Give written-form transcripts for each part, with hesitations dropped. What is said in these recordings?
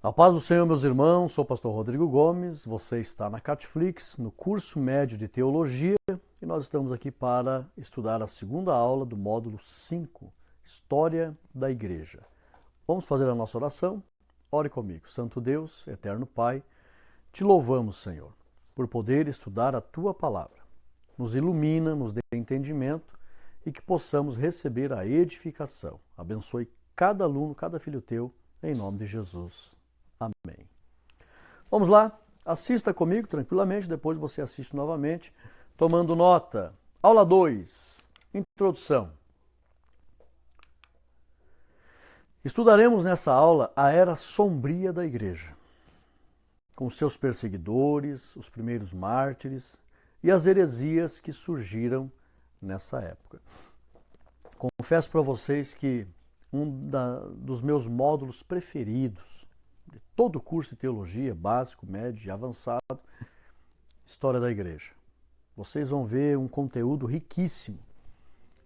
A paz do Senhor, meus irmãos, sou o pastor Rodrigo Gomes, você está na Catflix, no curso médio de teologia, e nós estamos aqui para estudar a segunda aula do módulo 5, História da Igreja. Vamos fazer a nossa oração? Ore comigo. Santo Deus, eterno Pai, te louvamos, Senhor, por poder estudar a Tua Palavra. Nos ilumina, nos dê entendimento e que possamos receber a edificação. Abençoe cada aluno, cada filho Teu, em nome de Jesus. Amém. Vamos lá, assista comigo tranquilamente, depois você assiste novamente, tomando nota. Aula 2, Introdução. Estudaremos nessa aula a era sombria da Igreja, com seus perseguidores, os primeiros mártires e as heresias que surgiram nessa época. Confesso para vocês que dos meus módulos preferidos de todo o curso de teologia, básico, médio e avançado, História da Igreja. Vocês vão ver um conteúdo riquíssimo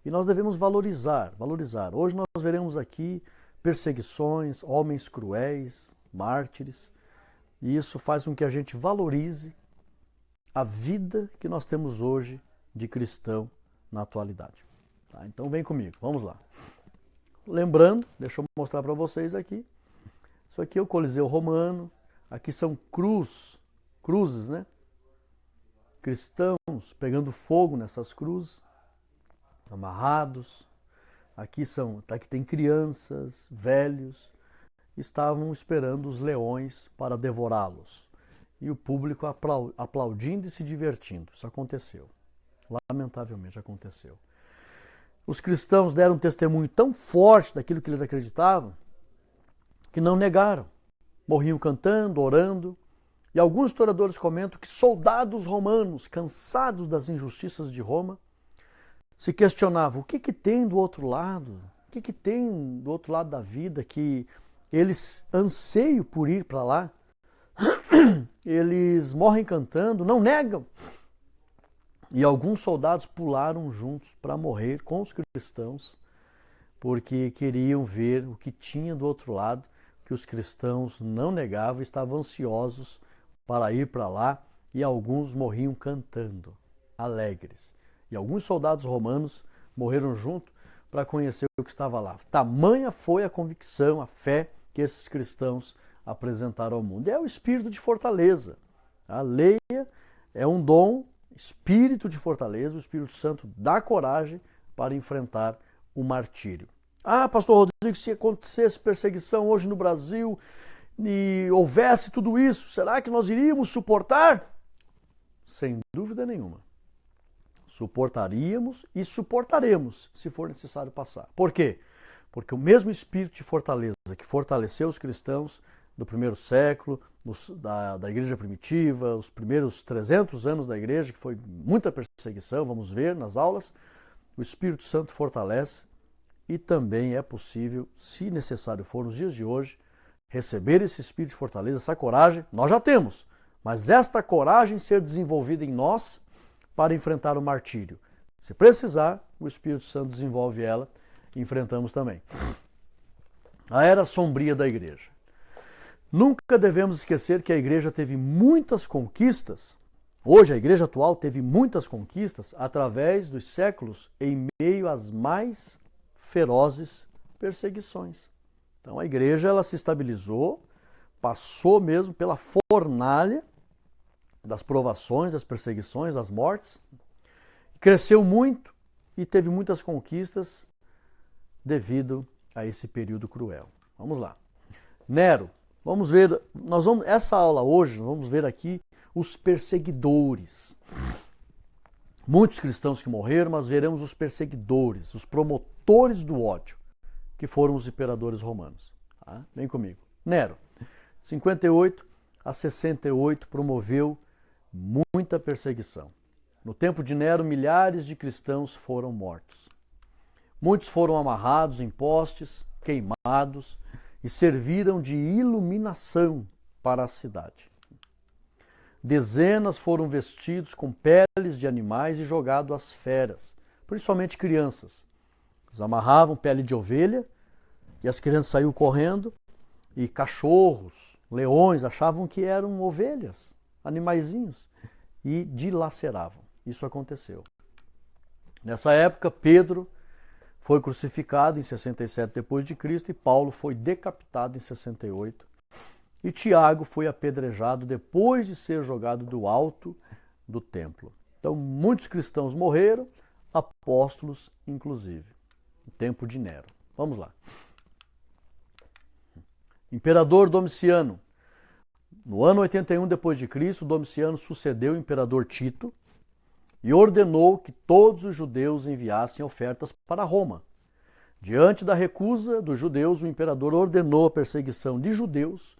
e nós devemos valorizar. Hoje nós veremos aqui perseguições, homens cruéis, mártires, e isso faz com que a gente valorize a vida que nós temos hoje de cristão na atualidade. Tá? Então vem comigo, vamos lá. Lembrando, deixa eu mostrar para vocês aqui, isso aqui é o Coliseu Romano, aqui são cruzes, né? Cristãos pegando fogo nessas cruzes, amarrados. Aqui tem crianças, velhos, estavam esperando os leões para devorá-los. E o público aplaudindo e se divertindo. Isso aconteceu. Lamentavelmente aconteceu. Os cristãos deram um testemunho tão forte daquilo que eles acreditavam, que não negaram. Morriam cantando, orando. E alguns historiadores comentam que soldados romanos, cansados das injustiças de Roma, se questionavam: o que tem do outro lado? O que tem do outro lado da vida que eles anseiam por ir para lá? Eles morrem cantando, não negam. E alguns soldados pularam juntos para morrer com os cristãos, porque queriam ver o que tinha do outro lado, que os cristãos não negavam, estavam ansiosos para ir para lá, e alguns morriam cantando, alegres. E alguns soldados romanos morreram junto para conhecer o que estava lá. Tamanha foi a convicção, a fé que esses cristãos apresentaram ao mundo. É o espírito de fortaleza. A lei é um dom, espírito de fortaleza, o Espírito Santo dá coragem para enfrentar o martírio. Ah, pastor Rodrigo, se acontecesse perseguição hoje no Brasil e houvesse tudo isso, será que nós iríamos suportar? Sem dúvida nenhuma. Suportaríamos e suportaremos se for necessário passar. Por quê? Porque o mesmo espírito de fortaleza que fortaleceu os cristãos do primeiro século, da igreja primitiva, os primeiros 300 anos da igreja, que foi muita perseguição, vamos ver nas aulas, o Espírito Santo fortalece. E também é possível, se necessário for nos dias de hoje, receber esse espírito de fortaleza, essa coragem, nós já temos, mas esta coragem ser desenvolvida em nós para enfrentar o martírio. Se precisar, o Espírito Santo desenvolve ela e enfrentamos também. A era sombria da igreja. Nunca devemos esquecer que a igreja teve muitas conquistas. Hoje, a igreja atual teve muitas conquistas através dos séculos em meio às mais ferozes perseguições. Então a igreja ela se estabilizou, passou mesmo pela fornalha das provações, das perseguições, das mortes, cresceu muito e teve muitas conquistas devido a esse período cruel. Vamos lá. Nero, vamos ver, essa aula hoje, vamos ver aqui os perseguidores. Muitos cristãos que morreram, mas veremos os perseguidores, os promotores do ódio, que foram os imperadores romanos. Tá? Vem comigo. Nero, 58 a 68, promoveu muita perseguição. No tempo de Nero, milhares de cristãos foram mortos. Muitos foram amarrados em postes, queimados e serviram de iluminação para a cidade. Dezenas foram vestidos com peles de animais e jogados às feras, principalmente crianças. Eles amarravam pele de ovelha e as crianças saíam correndo e cachorros leões, achavam que eram ovelhas, animaizinhos, e dilaceravam. Isso aconteceu. Nessa época, Pedro foi crucificado em 67 d.C. e Paulo foi decapitado em 68. E Tiago foi apedrejado depois de ser jogado do alto do templo. Então, muitos cristãos morreram, apóstolos inclusive, no tempo de Nero. Vamos lá. Imperador Domiciano. No ano 81 d.C., Domiciano sucedeu o imperador Tito e ordenou que todos os judeus enviassem ofertas para Roma. Diante da recusa dos judeus, o imperador ordenou a perseguição de judeus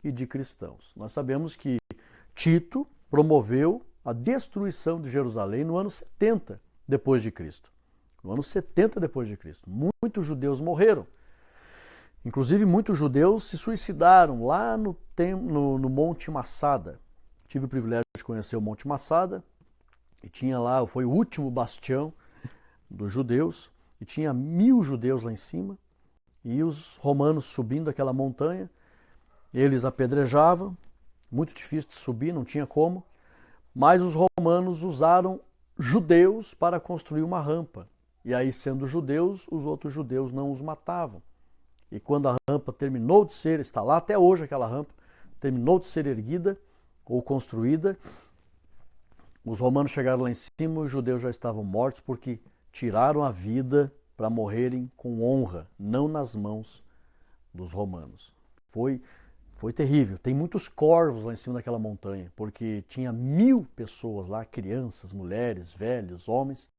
e de cristãos. Nós sabemos que Tito promoveu a destruição de Jerusalém no ano 70 depois de Cristo. No ano 70 depois de Cristo. Muitos judeus morreram. Inclusive, muitos judeus se suicidaram lá no Monte Massada. Tive o privilégio de conhecer o Monte Massada e tinha lá, foi o último bastião dos judeus e tinha 1000 judeus lá em cima e os romanos subindo aquela montanha, eles apedrejavam, muito difícil de subir, não tinha como, mas os romanos usaram judeus para construir uma rampa. E aí, sendo judeus, os outros judeus não os matavam. E quando a rampa terminou de ser, está lá até hoje aquela rampa, terminou de ser erguida ou construída, os romanos chegaram lá em cima e os judeus já estavam mortos porque tiraram a vida para morrerem com honra, não nas mãos dos romanos. Foi terrível. Tem muitos corvos lá em cima daquela montanha, porque tinha 1000 pessoas lá, crianças, mulheres, velhos, homens,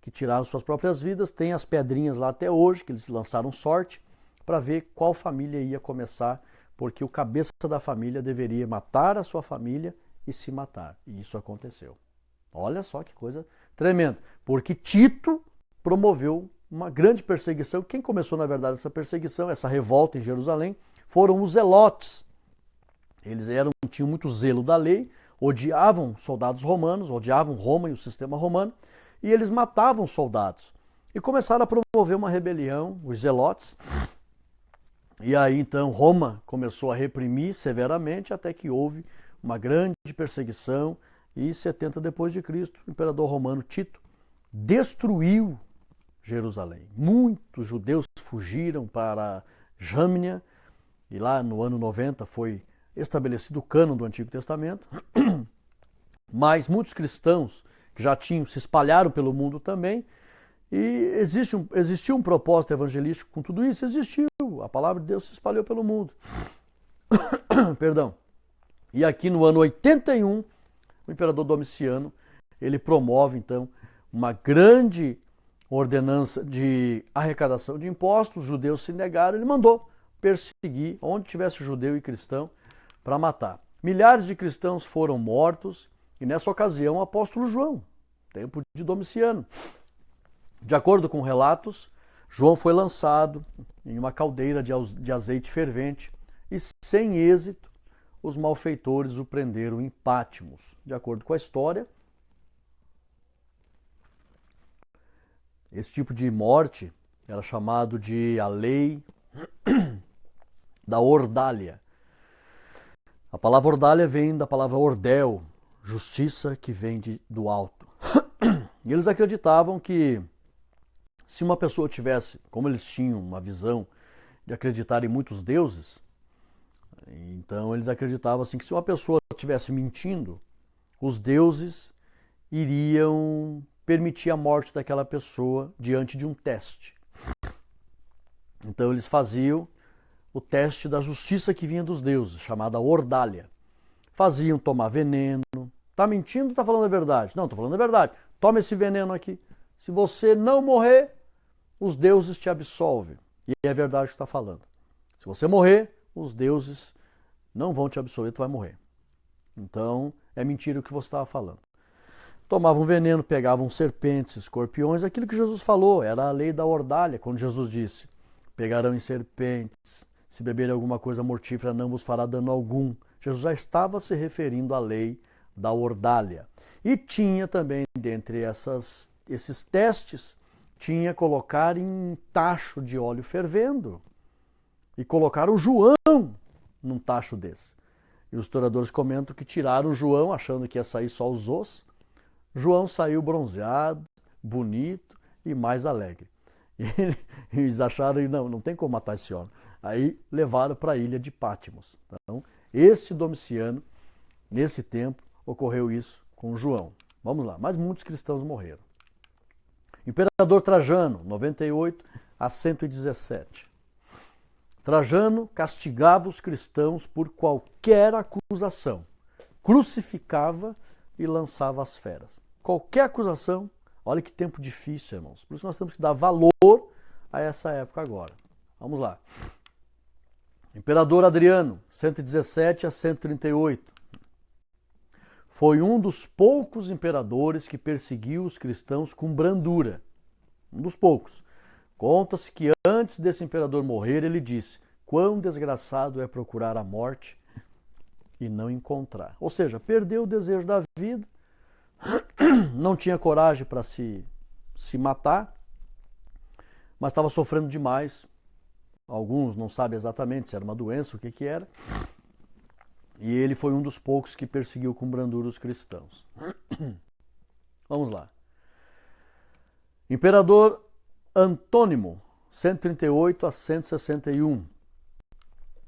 que tiraram suas próprias vidas. Tem as pedrinhas lá até hoje, que eles lançaram sorte, para ver qual família ia começar, porque o cabeça da família deveria matar a sua família e se matar. E isso aconteceu. Olha só que coisa tremenda. Porque Tito promoveu uma grande perseguição. Quem começou, na verdade, essa perseguição, essa revolta em Jerusalém, foram os zelotes. Eles tinham muito zelo da lei, odiavam soldados romanos, odiavam Roma e o sistema romano, e eles matavam soldados. E começaram a promover uma rebelião, os zelotes. E aí, então, Roma começou a reprimir severamente até que houve uma grande perseguição e 70 depois de Cristo, o imperador romano Tito destruiu Jerusalém. Muitos judeus fugiram para Jâmnia e lá no ano 90 foi estabelecido o cânon do Antigo Testamento. Mas muitos cristãos que já se espalharam pelo mundo também. E existiu um propósito evangelístico com tudo isso? Existiu. A palavra de Deus se espalhou pelo mundo. Perdão. E aqui no ano 81, o imperador Domiciano, ele promove então uma grande ordenança de arrecadação de impostos. Os judeus se negaram, ele mandou perseguir onde tivesse judeu e cristão para matar. Milhares de cristãos foram mortos e nessa ocasião o apóstolo João, tempo de Domiciano. De acordo com relatos, João foi lançado em uma caldeira de azeite fervente e, sem êxito, os malfeitores o prenderam em Pátimos. De acordo com a história, esse tipo de morte era chamado de a lei da ordália. A palavra ordália vem da palavra ordel, justiça que vem do alto. E eles acreditavam que se uma pessoa tivesse, como eles tinham uma visão de acreditar em muitos deuses, então eles acreditavam assim que se uma pessoa estivesse mentindo, os deuses iriam permitir a morte daquela pessoa diante de um teste. Então eles faziam o teste da justiça que vinha dos deuses, chamada ordália. Faziam tomar veneno. Tá mentindo ou tá falando a verdade? Não, tô falando a verdade. Toma esse veneno aqui. Se você não morrer, os deuses te absolvem. E é verdade o que está falando. Se você morrer, os deuses não vão te absolver, tu vai morrer. Então, é mentira o que você estava falando. Tomavam veneno, pegavam serpentes, escorpiões, aquilo que Jesus falou, era a lei da ordália, quando Jesus disse, pegarão em serpentes, se beberem alguma coisa mortífera não vos fará dano algum. Jesus já estava se referindo à lei da ordália. E tinha também, dentre esses testes, tinha colocar em tacho de óleo fervendo. E colocaram João num tacho desse? E os historiadores comentam que tiraram João, achando que ia sair só os ossos. João saiu bronzeado, bonito e mais alegre. E eles acharam, não tem como matar esse homem. Aí levaram para a ilha de Patmos. Então, este Domiciano, nesse tempo, ocorreu isso com João. Vamos lá, mas muitos cristãos morreram. Imperador Trajano, 98 a 117. Trajano castigava os cristãos por qualquer acusação, crucificava e lançava as feras. Qualquer acusação, olha que tempo difícil, irmãos. Por isso nós temos que dar valor a essa época agora. Vamos lá. Imperador Adriano, 117 a 138. Foi um dos poucos imperadores que perseguiu os cristãos com brandura. Um dos poucos. Conta-se que antes desse imperador morrer, ele disse: quão desgraçado é procurar a morte e não encontrar. Ou seja, perdeu o desejo da vida, não tinha coragem para se matar, mas estava sofrendo demais. Alguns não sabem exatamente se era uma doença, o que era. E ele foi um dos poucos que perseguiu com brandura os cristãos. Vamos lá. Imperador Antônimo, 138 a 161.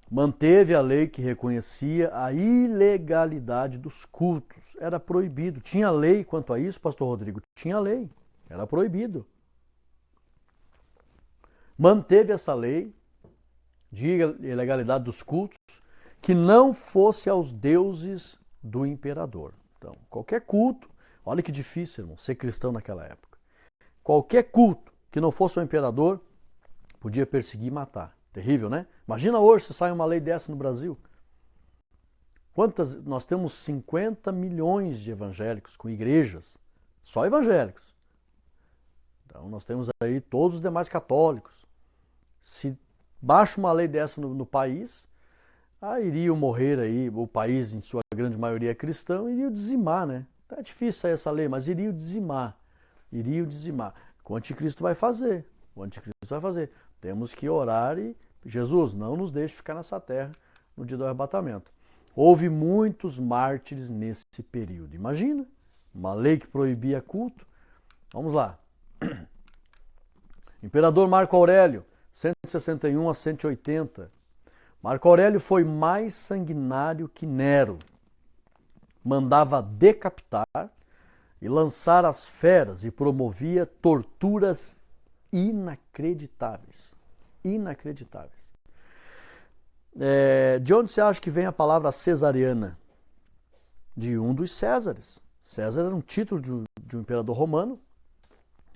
Manteve a lei que reconhecia a ilegalidade dos cultos. Era proibido. Tinha lei quanto a isso, pastor Rodrigo? Tinha lei. Era proibido. Manteve essa lei de ilegalidade dos cultos que não fosse aos deuses do imperador. Então, qualquer culto, olha que difícil, irmão, ser cristão naquela época. Qualquer culto que não fosse ao imperador podia perseguir e matar. Terrível, né? Imagina hoje se sai uma lei dessa no Brasil. Nós temos 50 milhões de evangélicos com igrejas, só evangélicos. Então nós temos aí todos os demais católicos. Se baixa uma lei dessa no país, iriam morrer aí, o país em sua grande maioria é cristão, iriam dizimar, né? É difícil sair essa lei, mas iriam dizimar. Iriam dizimar. O anticristo vai fazer. O anticristo vai fazer. Temos que orar e, Jesus, não nos deixe ficar nessa terra no dia do arrebatamento. Houve muitos mártires nesse período. Imagina, uma lei que proibia culto. Vamos lá. Imperador Marco Aurélio, 161 a 180. Marco Aurélio foi mais sanguinário que Nero. Mandava decapitar e lançar as feras e promovia torturas inacreditáveis. Inacreditáveis. De onde você acha que vem a palavra cesariana? De um dos Césares. César era um título de um imperador romano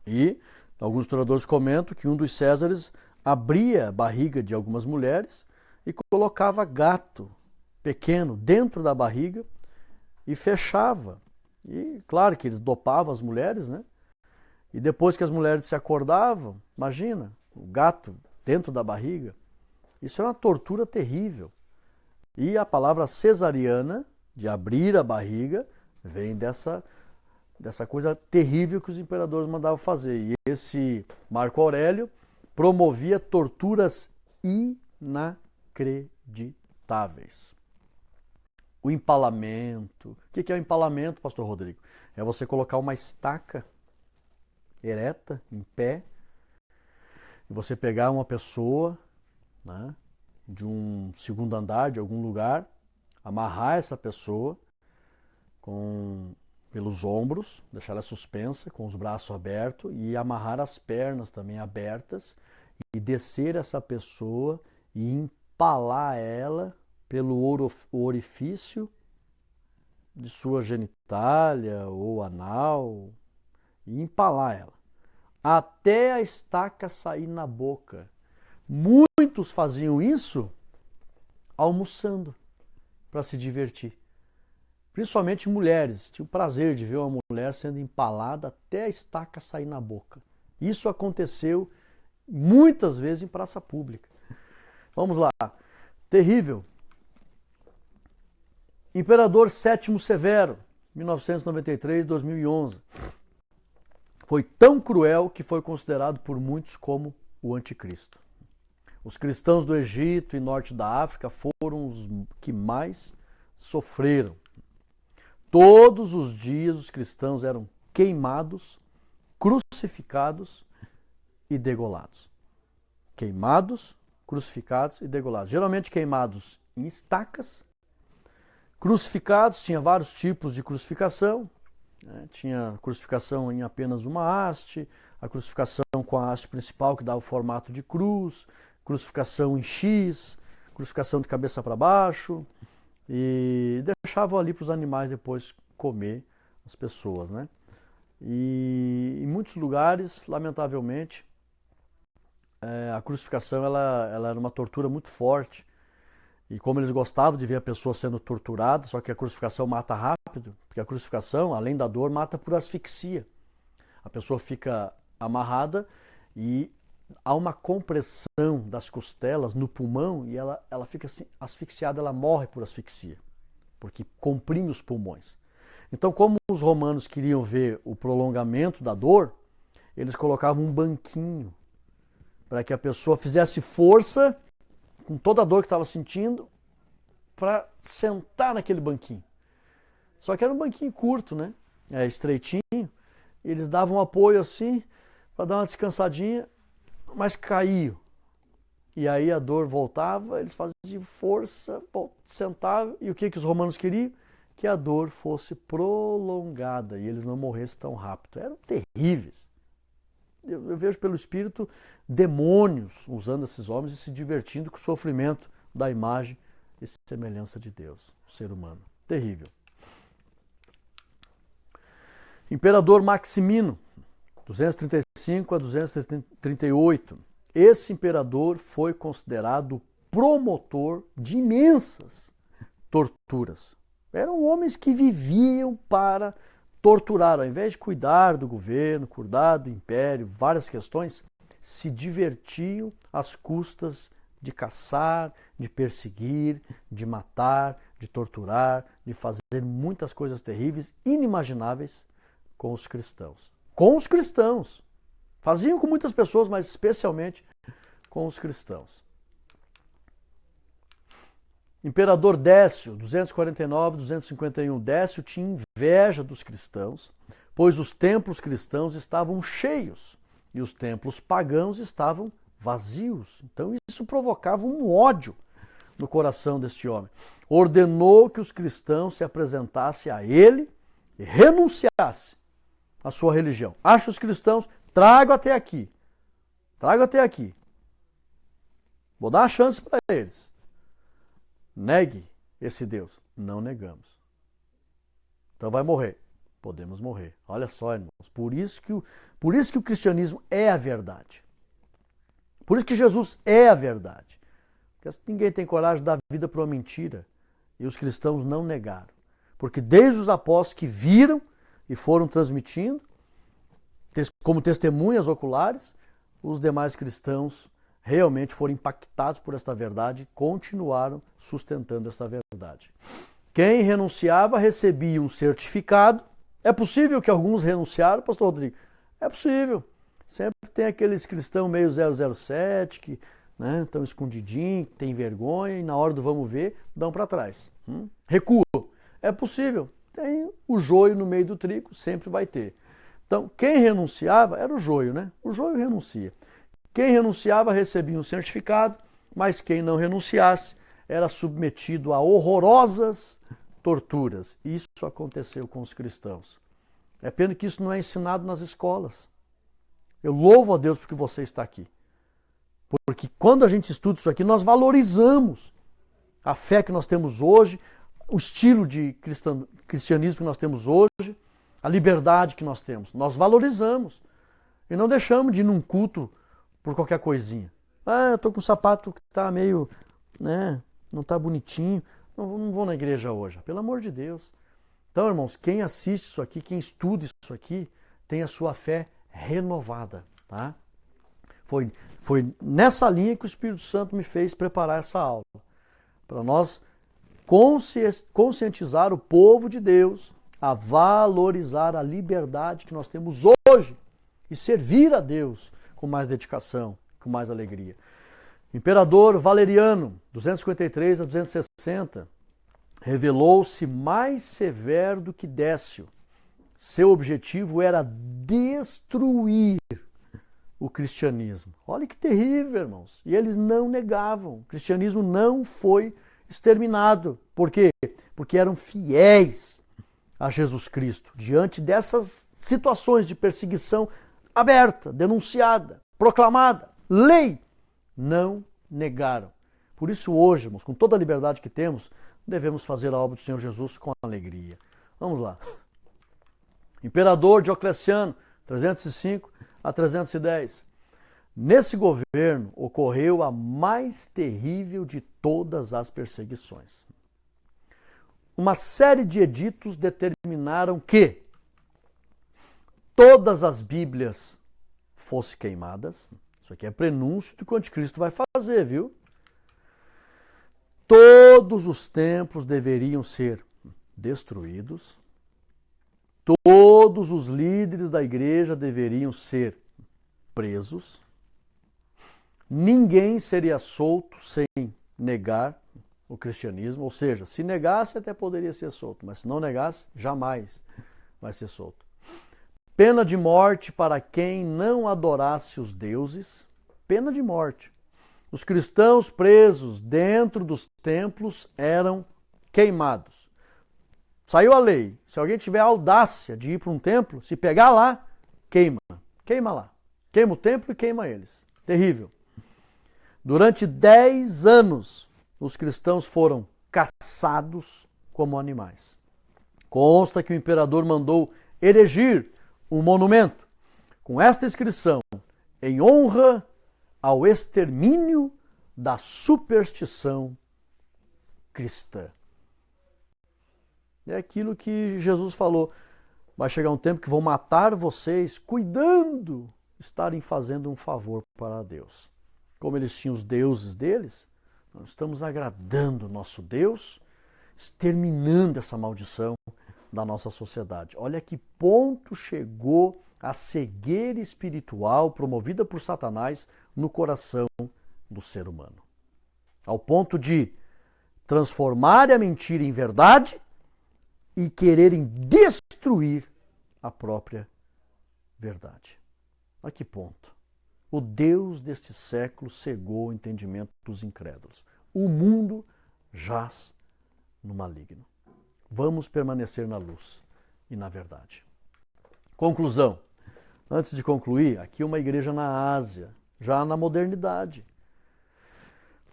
e alguns historiadores comentam que um dos Césares abria a barriga de algumas mulheres e colocava gato pequeno dentro da barriga e fechava. E claro que eles dopavam as mulheres, né? E depois que as mulheres se acordavam, imagina, o gato dentro da barriga. Isso é uma tortura terrível. E a palavra cesariana, de abrir a barriga, vem dessa coisa terrível que os imperadores mandavam fazer. E esse Marco Aurélio promovia torturas inacreditáveis. O empalamento. O que é o empalamento, pastor Rodrigo? É você colocar uma estaca ereta, em pé, e você pegar uma pessoa, né, de um segundo andar, de algum lugar, amarrar essa pessoa pelos ombros, deixar ela suspensa, com os braços abertos, e amarrar as pernas também abertas, e descer essa pessoa e empalar ela pelo orifício de sua genitália ou anal, e empalar ela, até a estaca sair na boca. Muitos faziam isso almoçando, para se divertir. Principalmente mulheres, tinham o prazer de ver uma mulher sendo empalada até a estaca sair na boca. Isso aconteceu muitas vezes em praça pública. Vamos lá, terrível. Imperador Sétimo Severo, 1993-2011. Foi tão cruel que foi considerado por muitos como o anticristo. Os cristãos do Egito e norte da África foram os que mais sofreram. Todos os dias os cristãos eram queimados, crucificados e degolados. Queimados, crucificados e degolados. Geralmente queimados em estacas, crucificados, tinha vários tipos de crucificação. Tinha crucificação em apenas uma haste, a crucificação com a haste principal que dava o formato de cruz, crucificação em X, crucificação de cabeça para baixo, e deixavam ali para os animais depois comer as pessoas, né? E em muitos lugares, lamentavelmente, a crucificação ela era uma tortura muito forte. E como eles gostavam de ver a pessoa sendo torturada, só que a crucificação mata rápido, porque a crucificação, além da dor, mata por asfixia. A pessoa fica amarrada e há uma compressão das costelas no pulmão e ela fica assim, asfixiada, ela morre por asfixia, porque comprime os pulmões. Então, como os romanos queriam ver o prolongamento da dor, eles colocavam um banquinho para que a pessoa fizesse força com toda a dor que estava sentindo, para sentar naquele banquinho. Só que era um banquinho curto, né? Estreitinho. Eles davam apoio assim, para dar uma descansadinha, mas caíam. E aí a dor voltava, eles faziam força, sentavam. E o que os romanos queriam? Que a dor fosse prolongada e eles não morressem tão rápido. Eram terríveis. Eu vejo pelo Espírito demônios usando esses homens e se divertindo com o sofrimento da imagem e semelhança de Deus, o ser humano. Terrível. Imperador Maximino, 235 a 238. Esse imperador foi considerado promotor de imensas torturas. Eram homens que viviam para torturar, ao invés de cuidar do governo, cuidar do império, várias questões, se divertiam às custas de caçar, de perseguir, de matar, de torturar, de fazer muitas coisas terríveis, inimagináveis com os cristãos. Com os cristãos. Faziam com muitas pessoas, mas especialmente com os cristãos. Imperador Décio, 249, 251. Décio tinha inveja dos cristãos, pois os templos cristãos estavam cheios e os templos pagãos estavam vazios. Então isso provocava um ódio no coração deste homem. Ordenou que os cristãos se apresentassem a ele e renunciassem à sua religião. Acha os cristãos, trago até aqui. Trago até aqui. Vou dar uma chance para eles. Negue esse Deus. Não negamos. Então vai morrer. Podemos morrer. Olha só, irmãos. Por isso que o cristianismo é a verdade. Por isso que Jesus é a verdade. Porque ninguém tem coragem de dar vida para uma mentira. E os cristãos não negaram. Porque desde os apóstolos que viram e foram transmitindo, como testemunhas oculares, os demais cristãos realmente foram impactados por esta verdade e continuaram sustentando esta verdade. Quem renunciava recebia um certificado. É possível que alguns renunciaram, pastor Rodrigo? É possível. Sempre tem aqueles cristãos meio 007, que estão escondidinhos, que tem vergonha, e na hora do vamos ver, dão para trás. Recuam. É possível. Tem o joio no meio do trigo, sempre vai ter. Então, quem renunciava era o joio, né? O joio renuncia. Quem renunciava recebia um certificado, mas quem não renunciasse era submetido a horrorosas torturas. Isso aconteceu com os cristãos. É pena que isso não é ensinado nas escolas. Eu louvo a Deus porque você está aqui. Porque quando a gente estuda isso aqui, nós valorizamos a fé que nós temos hoje, o estilo de cristianismo que nós temos hoje, a liberdade que nós temos. Nós valorizamos. E não deixamos de ir num culto por qualquer coisinha. Eu estou com um sapato que está meio, não está bonitinho. Não vou na igreja hoje. Pelo amor de Deus. Então, irmãos, quem assiste isso aqui, quem estuda isso aqui, tem a sua fé renovada. Tá? Foi nessa linha que o Espírito Santo me fez preparar essa aula. Para nós conscientizar o povo de Deus a valorizar a liberdade que nós temos hoje e servir a Deus com mais dedicação, com mais alegria. Imperador Valeriano, 253 a 260, revelou-se mais severo do que Décio. Seu objetivo era destruir o cristianismo. Olha que terrível, irmãos. E eles não negavam. O cristianismo não foi exterminado. Por quê? Porque eram fiéis a Jesus Cristo. Diante dessas situações de perseguição aberta, denunciada, proclamada, lei, não negaram. Por isso hoje, irmãos, com toda a liberdade que temos, devemos fazer a obra do Senhor Jesus com alegria. Vamos lá. Imperador Diocleciano, 305 a 310. Nesse governo ocorreu a mais terrível de todas as perseguições. Uma série de editos determinaram que todas as Bíblias fossem queimadas. Isso aqui é prenúncio do que o anticristo vai fazer, viu? Todos os templos deveriam ser destruídos. Todos os líderes da igreja deveriam ser presos. Ninguém seria solto sem negar o cristianismo. Ou seja, se negasse até poderia ser solto, mas se não negasse, jamais vai ser solto. Pena de morte para quem não adorasse os deuses. Pena de morte. Os cristãos presos dentro dos templos eram queimados. Saiu a lei. Se alguém tiver a audácia de ir para um templo, se pegar lá, queima. Queima lá. Queima o templo e queima eles. Terrível. Durante 10 anos, os cristãos foram caçados como animais. Consta que o imperador mandou erigir um monumento com esta inscrição: em honra ao extermínio da superstição cristã. É aquilo que Jesus falou. Vai chegar um tempo que vão matar vocês cuidando estarem fazendo um favor para Deus. Como eles tinham os deuses deles, nós estamos agradando o nosso Deus, exterminando essa maldição da nossa sociedade. Olha que ponto chegou a cegueira espiritual promovida por Satanás no coração do ser humano. Ao ponto de transformar a mentira em verdade e quererem destruir a própria verdade. A que ponto? O Deus deste século cegou o entendimento dos incrédulos. O mundo jaz no maligno. Vamos permanecer na luz e na verdade. Conclusão. Antes de concluir, aqui uma igreja na Ásia, já na modernidade.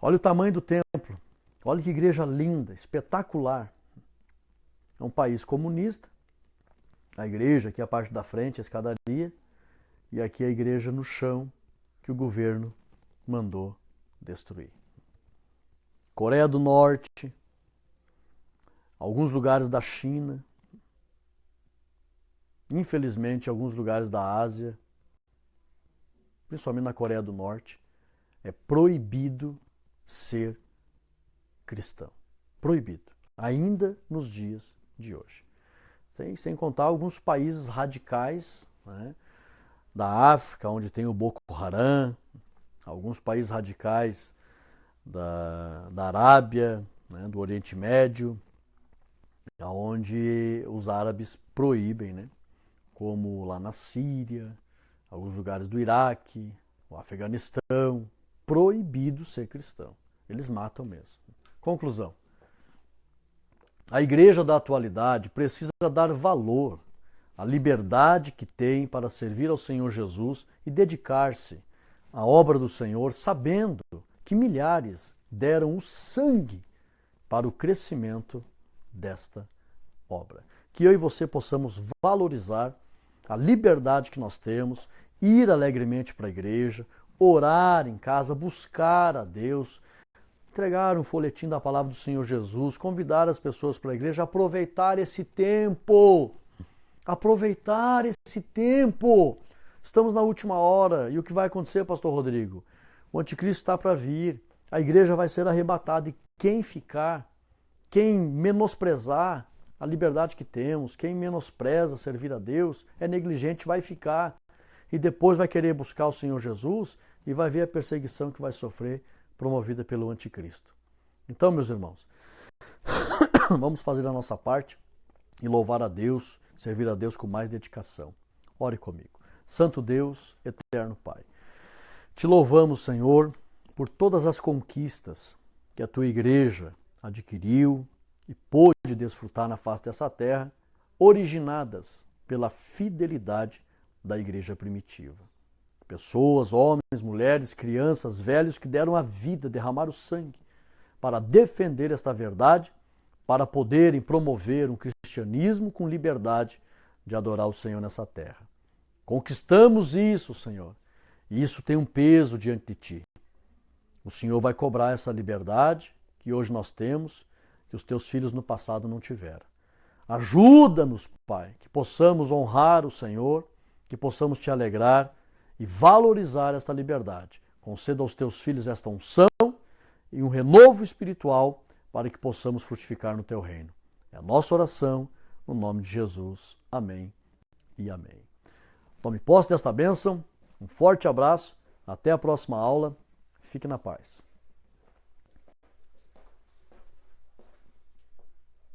Olha o tamanho do templo. Olha que igreja linda, espetacular. É um país comunista. A igreja, aqui a parte da frente, a escadaria. E aqui a igreja no chão, que o governo mandou destruir. Coreia do Norte, alguns lugares da China, infelizmente alguns lugares da Ásia, principalmente na Coreia do Norte, é proibido ser cristão. Proibido. Ainda nos dias de hoje. Sem contar alguns países radicais, né, da África, onde tem o Boko Haram, alguns países radicais da Arábia, né, do Oriente Médio, onde os árabes proíbem, né, como lá na Síria, alguns lugares do Iraque, o Afeganistão, proibido ser cristão. Eles matam mesmo. Conclusão. A igreja da atualidade precisa dar valor à liberdade que tem para servir ao Senhor Jesus e dedicar-se à obra do Senhor, sabendo que milhares deram o sangue para o crescimento desta obra. Que eu e você possamos valorizar a liberdade que nós temos, ir alegremente para a igreja, orar em casa, buscar a Deus, entregar um folhetim da palavra do Senhor Jesus, convidar as pessoas para a igreja, aproveitar esse tempo. Aproveitar esse tempo. Estamos na última hora. E o que vai acontecer, pastor Rodrigo? O anticristo está para vir. A igreja vai ser arrebatada. E quem ficar, quem menosprezar a liberdade que temos, quem menospreza servir a Deus, é negligente, vai ficar. E depois vai querer buscar o Senhor Jesus e vai ver a perseguição que vai sofrer promovida pelo anticristo. Então, meus irmãos, vamos fazer a nossa parte e louvar a Deus, servir a Deus com mais dedicação. Ore comigo. Santo Deus, eterno Pai, te louvamos, Senhor, por todas as conquistas que a tua igreja adquiriu e pôde desfrutar na face dessa terra, originadas pela fidelidade da igreja primitiva. Pessoas, homens, mulheres, crianças, velhos que deram a vida, derramaram o sangue para defender esta verdade, para poderem promover um cristianismo com liberdade de adorar o Senhor nessa terra. Conquistamos isso, Senhor, e isso tem um peso diante de Ti. O Senhor vai cobrar essa liberdade que hoje nós temos, que os Teus filhos no passado não tiveram. Ajuda-nos, Pai, que possamos honrar o Senhor, que possamos Te alegrar e valorizar esta liberdade. Conceda aos Teus filhos esta unção e um renovo espiritual para que possamos frutificar no Teu reino. É a nossa oração, no nome de Jesus. Amém e amém. Tome posse desta bênção, um forte abraço, até a próxima aula, fique na paz.